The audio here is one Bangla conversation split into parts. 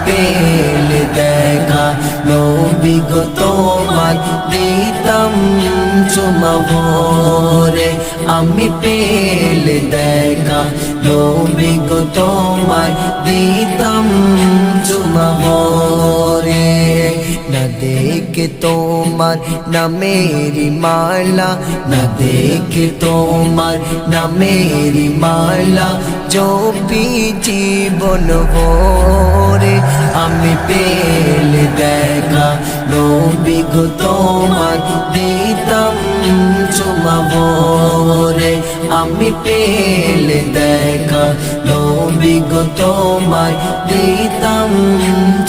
পেলে দেখা নবী গো তোমার দিতাম চুমা ভরে আমি পেলে দেখা নবী গো তোমার দিতাম চুমা ভরে না দেখে তোমার নামেরি মালা না দেখে তোমার নামেরি মালা জপি জীবন ভরে আমি পেলে দেখা নবী গো তোমার দিতাম চুমা ভরে আমি পেলে দেখা নবী গো তোমার দিতাম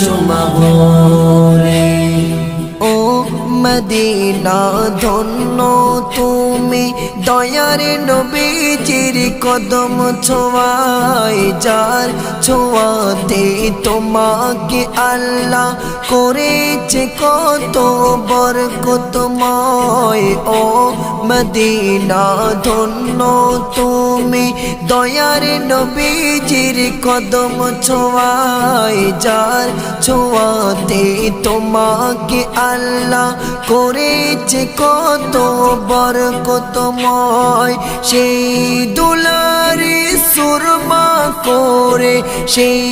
চুমা ভরে ও মদিনা ধন্য তুমি দয়ার নবীজির কদম ছোঁয়ায় যার ছোঁয়াতে তোমাকে আল্লাহ করেছে কত বরকতময় ও মদিনা ধন্য তুমি দয়ার নবীজির কদম ছোঁয়ায় যার ছোঁয়াতে তোমাকে আল্লাহ করেছে কত বরকতময় সেই দুলারি সুরমা করে সেই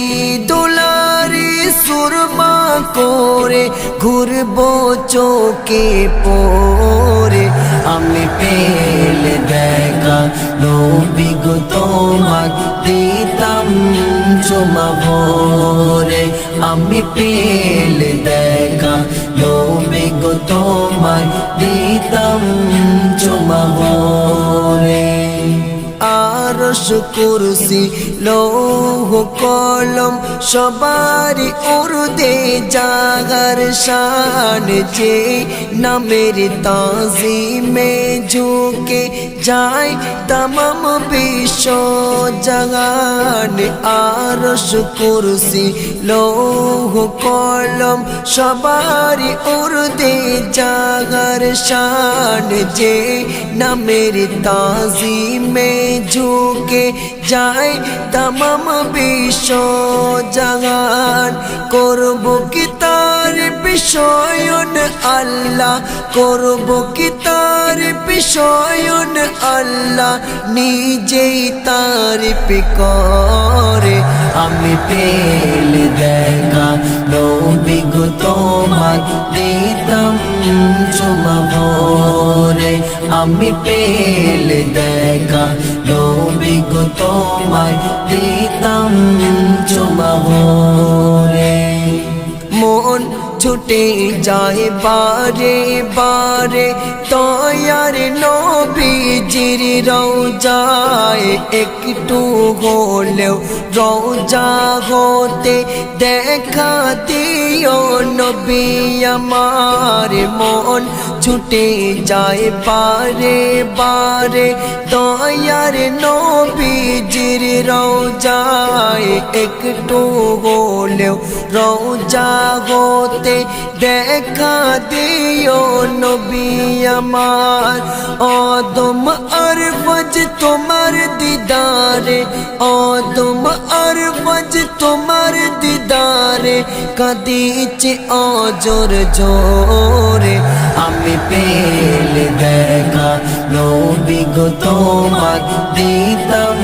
দুলারি সুরমা করে ঘুরবো চোখে পড়ে আমি পেলে দেখা নবী গো তোমার দিতাম চুমা ভরে আমি পেলে দেখা নবী গো তোমার দিতাম চুমা ভরে আরশ কুরসি লৌহ কলম সবারই উর্দে জাগার শান যে নামের তাজিমে ঝুঁকে যায় তমাম বিশ্ব জাহান আরশ কুরসি লৌহ কলম সবারই উর্দে জাগার শান যে নামের তাজিমে ঝুঁকে যায় তমাম বিশ্ব জাহান করব কি তার বিষয়ন আল্লাহ করব কি তার বিষয়ন আল্লাহ নিজেই তারিফ করে আমি পেলে দেখা নবী গো তোমার দিতাম চুমা ভরে আমি পেলে দেখা নবী গো তোমার দিতাম চুমা ভরে মন ছুটে যায় বারে বারে তয়ার নবীজির রওজায় একটু হলেও রওজা হতে দেখা দিও নবী আমার মন ছুটে যায় বারে বারে তয়ার নবীজির রওজায় একটু হলেও রওজা হতে দেখা দিও নবী আমার আদম আর ফজ তোমার দিদারে আদম আর ফজ তোমার দিদারে কাঁদিছে অজর জোরে আমি পেলে দেখা নবী গো তোমার দিতাম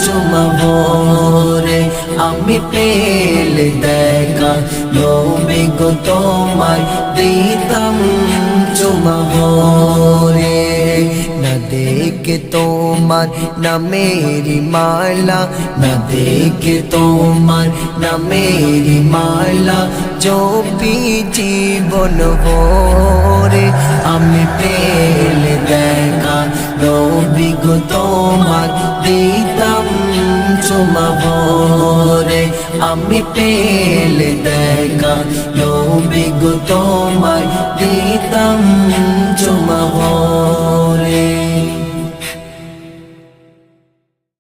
চুমা ভরে আমি পেলে দেখা নবী গো তোমার দিতাম চুমা ভরে না দেখে তোমার নামেরি মালা না দেখে তোমার নামেরি মালা জপি জীবন ভরে আমি পেলে দেখা নবী গো তোমার দিতাম চুমা ভরে আমি পেলে দেখা নবী গো তোমার দিতাম চুমা ভরে।